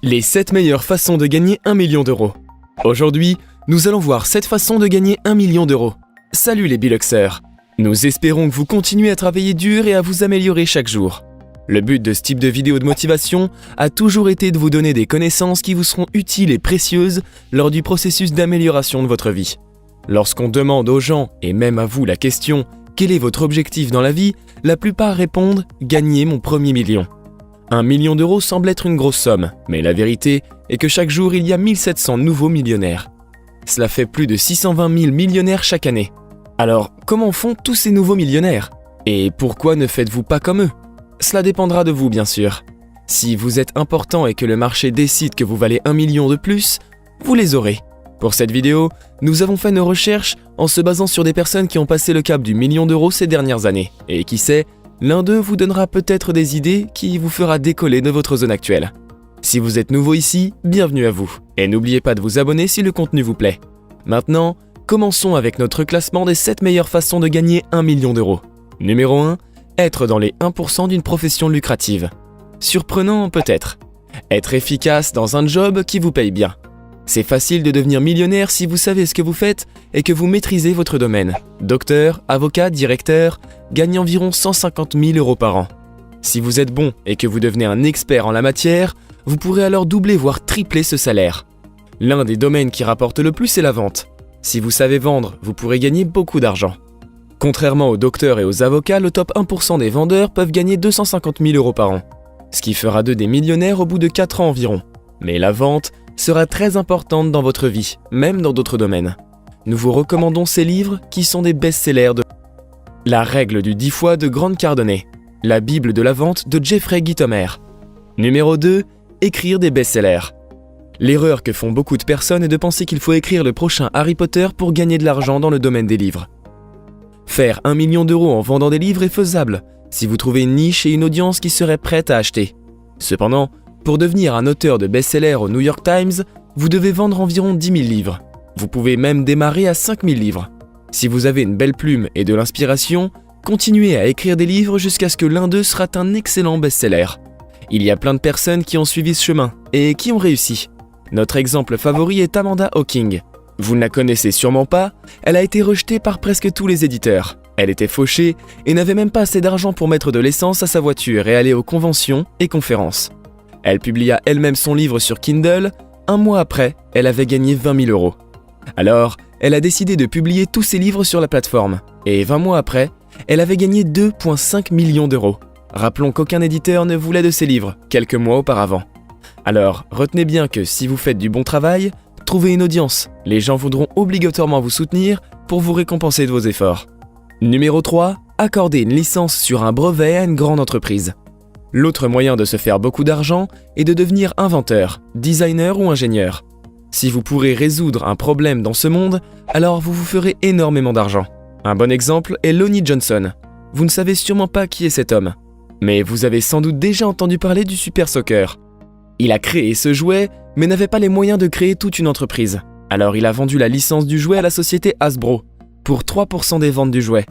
Les 7 meilleures façons de gagner 1 million d'euros. Aujourd'hui, nous allons voir 7 façons de gagner 1 million d'euros. Salut les Biluxeurs! Nous espérons que vous continuez à travailler dur et à vous améliorer chaque jour. Le but de ce type de vidéo de motivation a toujours été de vous donner des connaissances qui vous seront utiles et précieuses lors du processus d'amélioration de votre vie. Lorsqu'on demande aux gens, et même à vous, la question « Quel est votre objectif dans la vie ?», la plupart répondent « Gagner mon premier million ». 1 million d'euros semble être une grosse somme, mais la vérité est que chaque jour il y a 1700 nouveaux millionnaires. Cela fait plus de 620 000 millionnaires chaque année. Alors, comment font tous ces nouveaux millionnaires? Et pourquoi ne faites-vous pas comme eux? Cela dépendra de vous, bien sûr. Si vous êtes important et que le marché décide que vous valez 1 million de plus, vous les aurez. Pour cette vidéo, nous avons fait nos recherches en se basant sur des personnes qui ont passé le cap du million d'euros ces dernières années. Et qui sait, l'un d'eux vous donnera peut-être des idées qui vous fera décoller de votre zone actuelle. Si vous êtes nouveau ici, bienvenue à vous. Et n'oubliez pas de vous abonner si le contenu vous plaît. Maintenant, commençons avec notre classement des 7 meilleures façons de gagner 1 million d'euros. Numéro 1, être dans les 1% d'une profession lucrative. Surprenant peut-être. Être efficace dans un job qui vous paye bien. C'est facile de devenir millionnaire si vous savez ce que vous faites et que vous maîtrisez votre domaine. Docteur, avocat, directeur, gagnez environ 150 000 euros par an. Si vous êtes bon et que vous devenez un expert en la matière, vous pourrez alors doubler voire tripler ce salaire. L'un des domaines qui rapporte le plus est la vente. Si vous savez vendre, vous pourrez gagner beaucoup d'argent. Contrairement aux docteurs et aux avocats, le top 1% des vendeurs peuvent gagner 250 000 euros par an, ce qui fera d'eux des millionnaires au bout de 4 ans environ. Mais la vente sera très importante dans votre vie, même dans d'autres domaines. Nous vous recommandons ces livres qui sont des best-sellers de La règle du 10 fois de Grant Cardone, La Bible de la vente de Jeffrey Gitomer. Numéro 2, écrire des best-sellers. L'erreur que font beaucoup de personnes est de penser qu'il faut écrire le prochain Harry Potter pour gagner de l'argent dans le domaine des livres. Faire 1 million d'euros en vendant des livres est faisable, si vous trouvez une niche et une audience qui serait prête à acheter. Cependant, pour devenir un auteur de best-seller au New York Times, vous devez vendre environ 10 000 livres. Vous pouvez même démarrer à 5 000 livres. Si vous avez une belle plume et de l'inspiration, continuez à écrire des livres jusqu'à ce que l'un d'eux sera un excellent best-seller. Il y a plein de personnes qui ont suivi ce chemin et qui ont réussi. Notre exemple favori est Amanda Hawking. Vous ne la connaissez sûrement pas, elle a été rejetée par presque tous les éditeurs. Elle était fauchée et n'avait même pas assez d'argent pour mettre de l'essence à sa voiture et aller aux conventions et conférences. Elle publia elle-même son livre sur Kindle. 1 mois après, elle avait gagné 20 000 euros. Alors, elle a décidé de publier tous ses livres sur la plateforme. Et 20 mois après, elle avait gagné 2,5 millions d'euros. Rappelons qu'aucun éditeur ne voulait de ses livres, quelques mois auparavant. Alors, retenez bien que si vous faites du bon travail, trouvez une audience. Les gens voudront obligatoirement vous soutenir pour vous récompenser de vos efforts. Numéro 3, accorder une licence sur un brevet à une grande entreprise. L'autre moyen de se faire beaucoup d'argent est de devenir inventeur, designer ou ingénieur. Si vous pourrez résoudre un problème dans ce monde, alors vous vous ferez énormément d'argent. Un bon exemple est Lonnie Johnson. Vous ne savez sûrement pas qui est cet homme, mais vous avez sans doute déjà entendu parler du Super Soccer. Il a créé ce jouet, mais n'avait pas les moyens de créer toute une entreprise. Alors il a vendu la licence du jouet à la société Hasbro, pour 3% des ventes du jouet.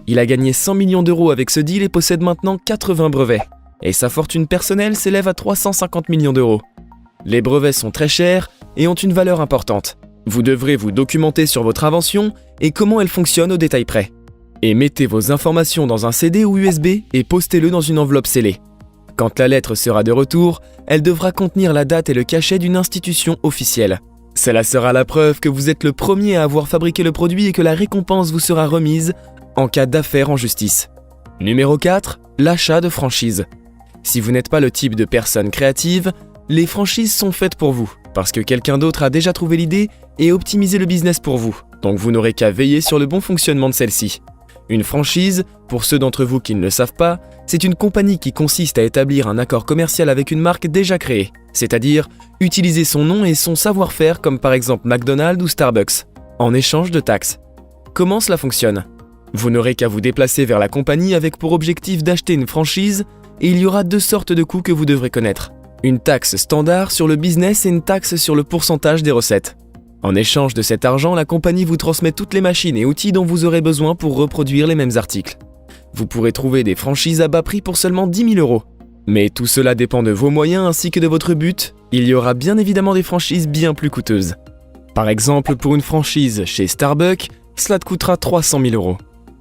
Il a gagné 100 millions d'euros avec ce deal et possède maintenant 80 brevets. Et sa fortune personnelle s'élève à 350 millions d'euros. Les brevets sont très chers et ont une valeur importante. Vous devrez vous documenter sur votre invention et comment elle fonctionne au détail près. Et mettez vos informations dans un CD ou USB et postez-le dans une enveloppe scellée. Quand la lettre sera de retour, elle devra contenir la date et le cachet d'une institution officielle. Cela sera la preuve que vous êtes le premier à avoir fabriqué le produit et que la récompense vous sera remise en cas d'affaire en justice. Numéro 4, l'achat de franchises. Si vous n'êtes pas le type de personne créative, les franchises sont faites pour vous, parce que quelqu'un d'autre a déjà trouvé l'idée et optimisé le business pour vous, donc vous n'aurez qu'à veiller sur le bon fonctionnement de celle-ci. Une franchise, pour ceux d'entre vous qui ne le savent pas, c'est une compagnie qui consiste à établir un accord commercial avec une marque déjà créée, c'est-à-dire utiliser son nom et son savoir-faire comme par exemple McDonald's ou Starbucks, en échange de taxes. Comment cela fonctionne ? Vous n'aurez qu'à vous déplacer vers la compagnie avec pour objectif d'acheter une franchise et il y aura 2 sortes de coûts que vous devrez connaître. Une taxe standard sur le business et une taxe sur le pourcentage des recettes. En échange de cet argent, la compagnie vous transmet toutes les machines et outils dont vous aurez besoin pour reproduire les mêmes articles. Vous pourrez trouver des franchises à bas prix pour seulement 10 000 euros. Mais tout cela dépend de vos moyens ainsi que de votre but. Il y aura bien évidemment des franchises bien plus coûteuses. Par exemple, pour une franchise chez Starbucks, cela te coûtera 300 000 €.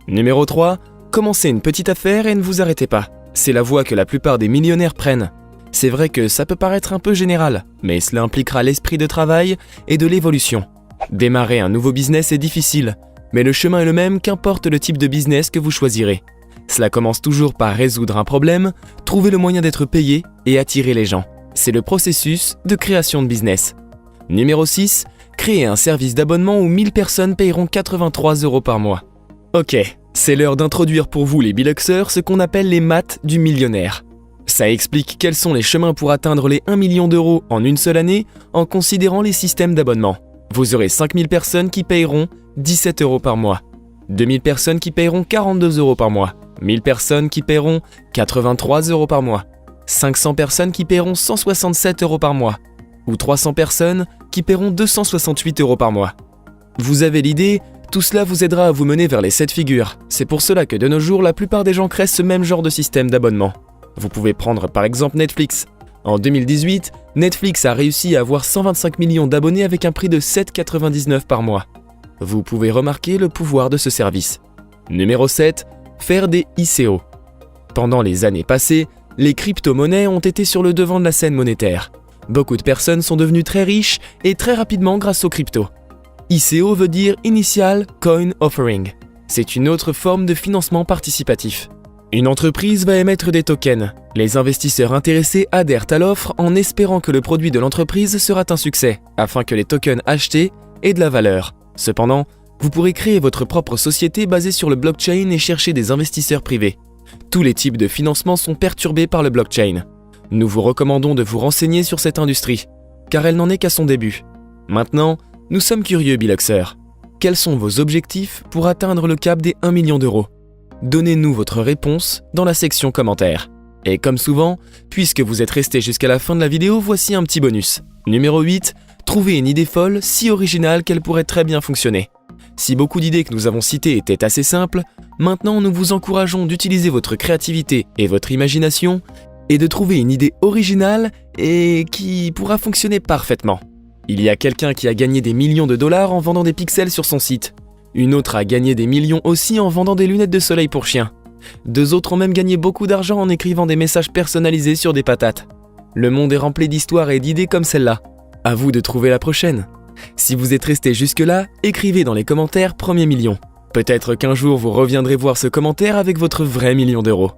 Numéro 3, commencez une petite affaire et ne vous arrêtez pas. C'est la voie que la plupart des millionnaires prennent. C'est vrai que ça peut paraître un peu général, mais cela impliquera l'esprit de travail et de l'évolution. Démarrer un nouveau business est difficile, mais le chemin est le même qu'importe le type de business que vous choisirez. Cela commence toujours par résoudre un problème, trouver le moyen d'être payé et attirer les gens. C'est le processus de création de business. Numéro 6, créer un service d'abonnement où 1000 personnes payeront 83 € par mois. Ok, c'est l'heure d'introduire pour vous les Biluxers ce qu'on appelle les maths du millionnaire. Ça explique quels sont les chemins pour atteindre les 1 million d'euros en une seule année en considérant les systèmes d'abonnement. Vous aurez 5000 personnes qui payeront 17 € par mois, 2000 personnes qui payeront 42 € par mois, 1000 personnes qui payeront 83 € par mois, 500 personnes qui payeront 167 € par mois, ou 300 personnes qui paieront 268 € par mois. Vous avez l'idée, tout cela vous aidera à vous mener vers les 7 figures. C'est pour cela que de nos jours, la plupart des gens créent ce même genre de système d'abonnement. Vous pouvez prendre par exemple Netflix. En 2018, Netflix a réussi à avoir 125 millions d'abonnés avec un prix de 7,99 € par mois. Vous pouvez remarquer le pouvoir de ce service. Numéro 7, faire des ICO. Pendant les années passées, les crypto-monnaies ont été sur le devant de la scène monétaire. Beaucoup de personnes sont devenues très riches et très rapidement grâce aux cryptos. ICO veut dire Initial Coin Offering. C'est une autre forme de financement participatif. Une entreprise va émettre des tokens. Les investisseurs intéressés adhèrent à l'offre en espérant que le produit de l'entreprise sera un succès, afin que les tokens achetés aient de la valeur. Cependant, vous pourrez créer votre propre société basée sur le blockchain et chercher des investisseurs privés. Tous les types de financement sont perturbés par le blockchain. Nous vous recommandons de vous renseigner sur cette industrie, car elle n'en est qu'à son début. Maintenant, nous sommes curieux, Biluxers. Quels sont vos objectifs pour atteindre le cap des 1 million d'euros ? Donnez-nous votre réponse dans la section commentaires. Et comme souvent, puisque vous êtes resté jusqu'à la fin de la vidéo, voici un petit bonus. Numéro 8, trouvez une idée folle si originale qu'elle pourrait très bien fonctionner. Si beaucoup d'idées que nous avons citées étaient assez simples, maintenant nous vous encourageons d'utiliser votre créativité et votre imagination et de trouver une idée originale et qui pourra fonctionner parfaitement. Il y a quelqu'un qui a gagné des millions de dollars en vendant des pixels sur son site. Une autre a gagné des millions aussi en vendant des lunettes de soleil pour chiens. 2 autres ont même gagné beaucoup d'argent en écrivant des messages personnalisés sur des patates. Le monde est rempli d'histoires et d'idées comme celle-là. À vous de trouver la prochaine. Si vous êtes resté jusque-là, écrivez dans les commentaires « Premier million ». Peut-être qu'un jour vous reviendrez voir ce commentaire avec votre vrai million d'euros.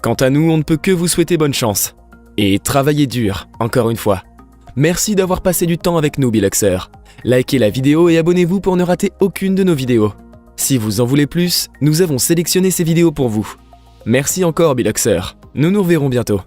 Quant à nous, on ne peut que vous souhaiter bonne chance. Et travaillez dur, encore une fois. Merci d'avoir passé du temps avec nous, Biluxers. Likez la vidéo et abonnez-vous pour ne rater aucune de nos vidéos. Si vous en voulez plus, nous avons sélectionné ces vidéos pour vous. Merci encore, Biluxers. Nous nous reverrons bientôt.